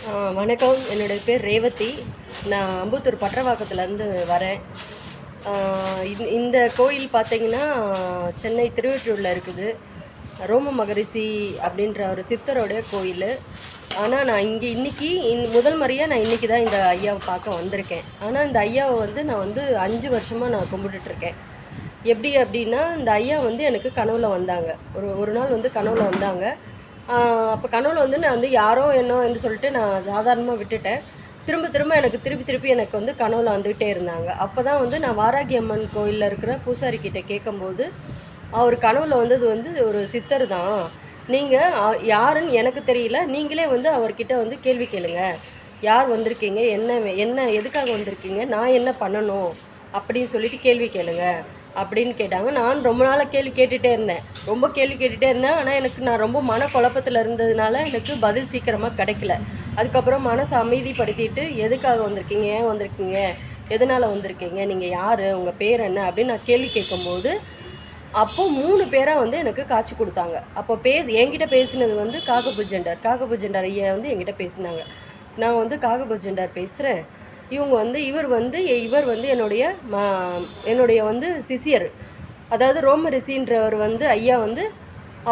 வணக்கம். என்னுடைய பேர் ரேவதி. நான் அம்பத்தூர் பட்றவாக்கத்துலேருந்து வரேன். இந்த கோயில் பார்த்தீங்கன்னா, சென்னை திருவொற்றியூரில் இருக்குது. ரோம மகரிஷி அப்படின்ற ஒரு சித்தருடைய கோயில். ஆனால் நான் இன்றைக்கி முதல் முறையாக நான் இன்றைக்கி தான் இந்த ஐயாவை பார்க்க வந்திருக்கேன். ஆனால் இந்த ஐயாவை நான் 5 வருஷமாக நான் கும்பிட்டுட்ருக்கேன். எப்படி அப்படின்னா, இந்த ஐயா எனக்கு கனவுல வந்தாங்க. ஒரு நாள் கனவுல வந்தாங்க. அப்போ கனவுல நான் யாரோ என்னோ என்று சொல்லிட்டு நான் சாதாரணமாக விட்டுட்டேன். திரும்ப எனக்கு திருப்பி எனக்கு கனவுல வந்துக்கிட்டே இருந்தாங்க. அப்போ தான் நான் வாராகி அம்மன் கோயிலில் இருக்கிற பூசாரிக்கிட்ட கேட்கும்போது, அவர் கனவுல வந்தது ஒரு சித்தர் தான். நீங்கள் யாருன்னு எனக்கு தெரியல, நீங்களே அவர்கிட்ட கேள்வி கேளுங்க. யார் வந்திருக்கீங்க, என்ன எதுக்காக வந்திருக்கீங்க, நான் என்ன பண்ணணும் அப்படின்னு சொல்லிட்டு கேள்வி கேளுங்க அப்படின்னு கேட்டாங்க. நான் ரொம்ப நாளாக கேள்வி கேட்டுகிட்டே இருந்தேன். ஆனால் நான் ரொம்ப மனக்குழப்பத்தில் இருந்ததுனால எனக்கு பதில் சீக்கிரமாக கிடைக்கல. அதுக்கப்புறம் மனசை அமைதிப்படுத்திட்டு, எதுக்காக வந்திருக்கீங்க, ஏன் வந்திருக்கீங்க, எதனால் வந்திருக்கீங்க, நீங்கள் யார், உங்கள் பேர் என்ன அப்படின்னு நான் கேள்வி கேட்கும்போது, அப்போது 3 பேராக எனக்கு காட்சி கொடுத்தாங்க. அப்போ என்கிட்ட பேசினது காகபுஜண்டர் ஐயா என்கிட்ட பேசினாங்க. நான் காகபுஜண்டர் பேசுகிறேன். இவர் என்னுடைய சிஷியர். அதாவது ரோம ரிஷின்றவர் ஐயா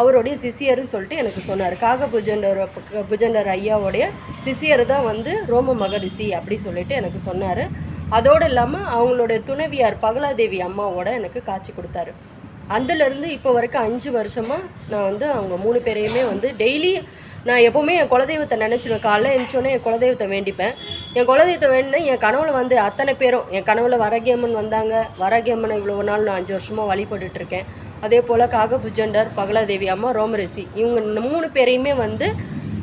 அவருடைய சிஷியர்னு சொல்லிட்டு எனக்கு சொன்னார். புஜண்டர் ஐயாவுடைய சிஷியர் தான் ரோம மகரிஷி அப்படி சொல்லிட்டு எனக்கு சொன்னார். அதோடு இல்லாமல் அவங்களுடைய துணைவியார் பகலாதேவி அம்மாவோட எனக்கு காட்சி கொடுத்தாரு. அதுலேருந்து இப்போ வரைக்கும் 5 வருஷமாக நான் அவங்க 3 பேரையுமே டெய்லி நான் எப்போவுமே என் குலதெய்வத்தை நினச்சிடுவேன். காலைல எழுந்தோடனே என் குலதெய்வத்தை வேண்டிப்பேன். என் குலதெய்வத்தை வேண்டினா என் கனவுல அத்தனை பேரும் என் கனவுல வாராகி அம்மன் வந்தாங்க. வாராகி அம்மனை இவ்வளோ நாள் நான் 5 வருஷமாக வழிபட்டுருக்கேன். அதே போல் காகபுஜண்டர், பகலாதேவி அம்மா, ரோமரிஷி, இவங்க 3 பேரையுமே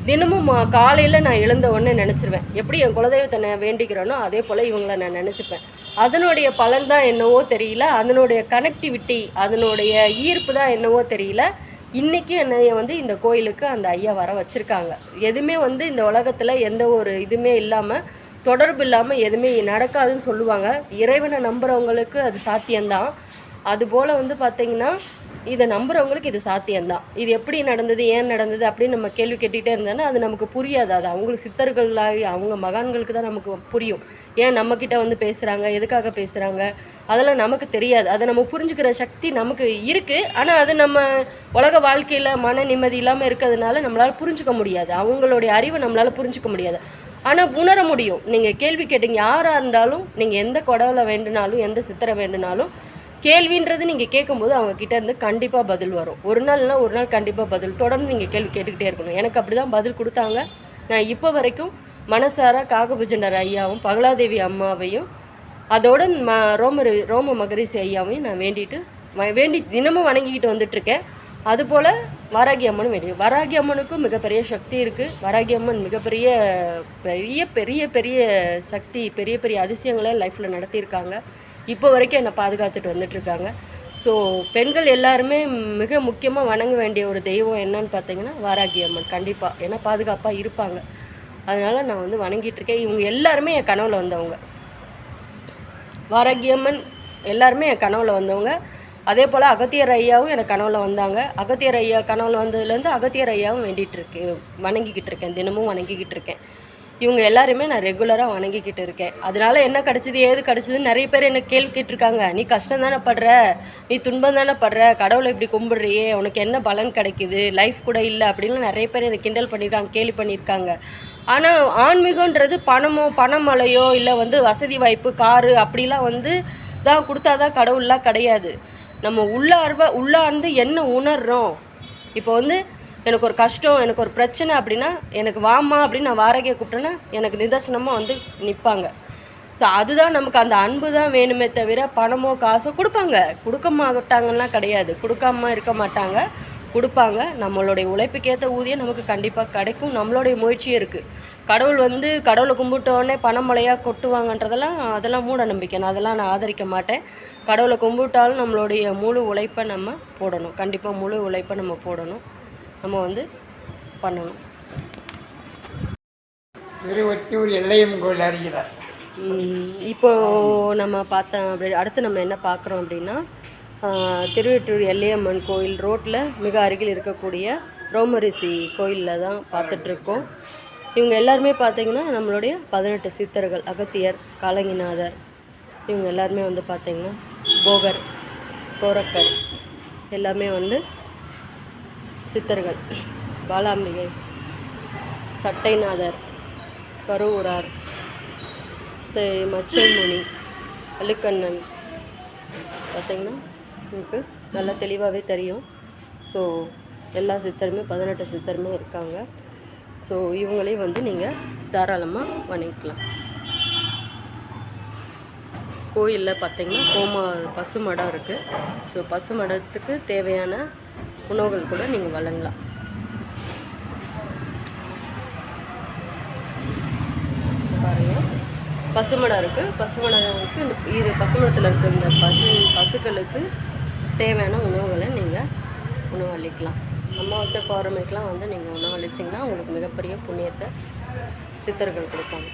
தினமும் காலையில் நான் எழுந்த உடனே நினச்சிருவேன். எப்படி என் குலதெய்வத்தை நான் வேண்டிக்கிறேனோ அதே போல் இவங்களை நான் நினச்சிப்பேன். அதனுடைய பலன் தான் என்னவோ தெரியல, அதனுடைய கனெக்டிவிட்டி, அதனுடைய ஈர்ப்பு தான் என்னவோ தெரியல, இன்றைக்கி என்னைய இந்த கோயிலுக்கு அந்த ஐயா வர வச்சுருக்காங்க. எதுவுமே இந்த உலகத்தில் எந்த ஒரு இதுவுமே இல்லாமல், தொடர்பு இல்லாமல் எதுவுமே நடக்காதுன்னு சொல்லுவாங்க. இறைவனை நம்புகிறவங்களுக்கு அது சாத்தியம்தான். அதுபோல் பார்த்திங்கன்னா, இதை நம்புகிறவங்களுக்கு இது சாத்தியம்தான். இது எப்படி நடந்தது, ஏன் நடந்தது அப்படின்னு நம்ம கேள்வி கேட்டுகிட்டே இருந்தோன்னா அது நமக்கு புரியாது. அது அவங்களுக்கு சித்தர்களாகி அவங்க மகான்களுக்கு தான் நமக்கு புரியும். ஏன் நம்மக்கிட்ட பேசுகிறாங்க, எதுக்காக பேசுகிறாங்க, அதெல்லாம் நமக்கு தெரியாது. அதை நம்ம புரிஞ்சுக்கிற சக்தி நமக்கு இருக்குது. ஆனால் அது நம்ம உலக வாழ்க்கையில் மன நிம்மதி இல்லாமல் இருக்கிறதுனால நம்மளால் புரிஞ்சுக்க முடியாது. அவங்களுடைய அறிவை நம்மளால் புரிஞ்சுக்க முடியாது. ஆனால் உணர முடியும். நீங்கள் கேள்வி கேட்டீங்க, யாராக இருந்தாலும் நீங்கள் எந்த கடவுளை வேண்டுனாலும், எந்த சித்தரை வேண்டுனாலும், கேள்வின்றது நீங்கள் கேட்கும்போது அவங்கக்கிட்ட இருந்து கண்டிப்பாக பதில் வரும். ஒரு நாள் கண்டிப்பாக பதில். தொடர்ந்து நீங்கள் கேள்வி கேட்டுக்கிட்டே இருக்கணும். எனக்கு அப்படி தான் பதில் கொடுத்தாங்க. நான் இப்போ வரைக்கும் மனசார காகபுஜண்டர் ஐயாவும் பகலாதேவி அம்மாவையும் அதோட ரோம மகரிஷி ஐயாவையும் நான் வேண்டி தினமும் வணங்கிக்கிட்டு வந்துட்டுருக்கேன். அதுபோல் வாராகி அம்மனும் வாராகி அம்மனுக்கும் மிகப்பெரிய சக்தி இருக்குது. வாராகி அம்மன் மிகப்பெரிய பெரிய பெரிய பெரிய சக்தி, பெரிய பெரிய அதிசயங்களை லைஃப்பில் நடத்தியிருக்காங்க. இப்போ வரைக்கும் என்னை பாதுகாத்துட்டு வந்துட்டுருக்காங்க. ஸோ பெண்கள் எல்லாருமே மிக முக்கியமாக வணங்க வேண்டிய ஒரு தெய்வம் என்னன்னு பார்த்தீங்கன்னா வாராகி அம்மன். கண்டிப்பாக ஏன்னா பாதுகாப்பாக இருப்பாங்க. அதனால் நான் வணங்கிட்டுருக்கேன். இவங்க எல்லாருமே என் கனவில் வந்தவங்க. வாராகி அம்மன் எல்லாருமே என் கனவில் வந்தவங்க. அதே போல் அகத்தியர் ஐயாவும் எனக்கு கனவில் வந்தாங்க. அகத்தியர் ஐயா கனவில் வந்ததுலேருந்து அகத்தியர் ஐயாவும் வணங்கிக்கிட்டு இருக்கேன். தினமும் வணங்கிக்கிட்டு இருக்கேன். இவங்க எல்லாருமே நான் ரெகுலராக வணங்கிக்கிட்டு இருக்கேன். அதனால என்ன கிடச்சிது, ஏது கிடச்சிதுன்னு நிறைய பேர் எனக்கு கேள்வி கேட்டிருக்காங்க. நீ கஷ்டம் தானே படுற, நீ துன்பம் தானே படுற, கடவுளை இப்படி கும்பிடுறியே, உனக்கு என்ன பலன் கிடைக்குது, லைஃப் கூட இல்லை அப்படின்னு நிறைய பேர் எனக்கு கிண்டல் பண்ணியிருக்காங்க, கேள்வி பண்ணியிருக்காங்க. ஆனால் ஆன்மீகன்றது பணமலையோ இல்லை வசதி வாய்ப்பு, காரு அப்படிலாம் தான் கொடுத்தாதான் கடவுள்லாம் கிடையாது. நம்ம உள்ளார்ந்து என்ன உணர்றோம். இப்போ எனக்கு ஒரு கஷ்டம், எனக்கு ஒரு பிரச்சனை அப்படின்னா எனக்கு வாமா அப்படின்னு நான் வாராகியை கூப்பிட்டேன்னா எனக்கு நிதர்சனமாக நிற்பாங்க. ஸோ அதுதான் நமக்கு அந்த அன்பு தான் வேணுமே தவிர பணமோ காசோ கொடுக்க மாட்டாங்கன்னா கிடையாது. கொடுக்காம இருக்க மாட்டாங்க, கொடுப்பாங்க. நம்மளுடைய உழைப்புக்கேற்ற ஊதியம் நமக்கு கண்டிப்பாக கிடைக்கும். நம்மளுடைய முயற்சியே இருக்குது. கடவுளை கும்பிட்டோடனே பணமழையாக அதெல்லாம் மூட நம்பிக்கை. அதெல்லாம் நான் ஆதரிக்க மாட்டேன். கடவுளை கும்பிட்டாலும் நம்மளுடைய முழு உழைப்பை நம்ம போடணும். கண்டிப்பாக முழு உழைப்பை நம்ம போடணும், நம்ம பண்ணணும். திருவொற்றியூர் எல்லையம் கோயில் அறிகிறார். இப்போது நம்ம பார்த்தோம். அடுத்து நம்ம என்ன பார்க்குறோம் அப்படின்னா, திருவொற்றியூர் எல்லையம்மன் கோயில் ரோட்டில் மிக அருகில் இருக்கக்கூடிய ரோமரிஷி கோயிலில் தான் பார்த்துட்ருக்கோம். இவங்க எல்லாருமே பார்த்திங்கன்னா நம்மளுடைய 18 சித்தர்கள். அகத்தியர், காலங்கிநாதர், இவங்க எல்லாருமே வந்து பார்த்திங்கன்னா போகர், கோரக்கர் எல்லாமே வந்து சித்தர்கள். பாலாம்பிகை, சட்டைநாதர், கருவூரார், மச்சைமுனி, அழுக்கண்ணன் பார்த்திங்கன்னா உங்களுக்கு நல்லா தெளிவாகவே தெரியும். ஸோ எல்லா சித்தருமே 18 சித்தருமே இருக்காங்க. ஸோ இவங்களையும் வந்து நீங்கள் தாராளமாக வணங்கிக்கலாம். கோயிலில் பார்த்திங்கன்னா பசுமடம் இருக்குது. ஸோ பசுமடத்துக்கு தேவையான உணவுகள் கூட நீங்கள் வழங்கலாம். பாருங்கள், பசுமடம் இருக்குது. பசுமடத்துக்கு இந்த பசுமடத்தில் இருக்கிற இந்த பசுக்களுக்கு தேவையான உணவுகளை நீங்கள் உணவளிக்கலாம். அமாவாசை பௌர்ணமிக்கெலாம் வந்து நீங்கள் உணவளிச்சிங்கன்னா உங்களுக்கு மிகப்பெரிய புண்ணியத்தை சித்தர்கள் கொடுப்பாங்க.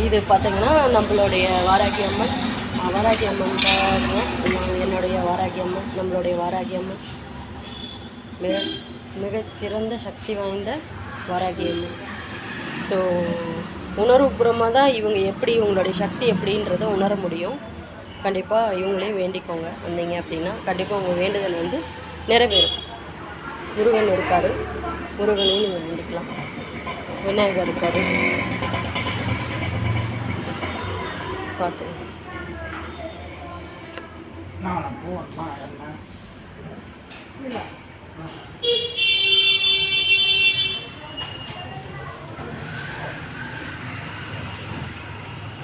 இது பார்த்திங்கன்னா நம்மளுடைய வாராகி அம்மன். வாராகி அம்மன் பாருங்க, என்னுடைய வாராகி அம்மன், நம்மளுடைய வாராகி அம்மன் மிகச்சிறந்த சக்தி வாய்ந்த வாராகி அம்மன். ஸோ உணர்வுபூர்வமாக தான் இவங்களுடைய சக்தி எப்படின்றத உணர முடியும். கண்டிப்பாக இவங்களையும் வேண்டிக்கோங்க. வந்தீங்க அப்படின்னா கண்டிப்பாக உங்கள் வேண்டுதல் வந்து நிறைவேறும். முருகன் இருக்கார், முருகனையும் நீங்கள் வேண்டிக்கலாம். விநாயகர் இருக்கார், பார்த்து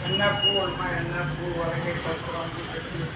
என்ன பூ வரைக்கும்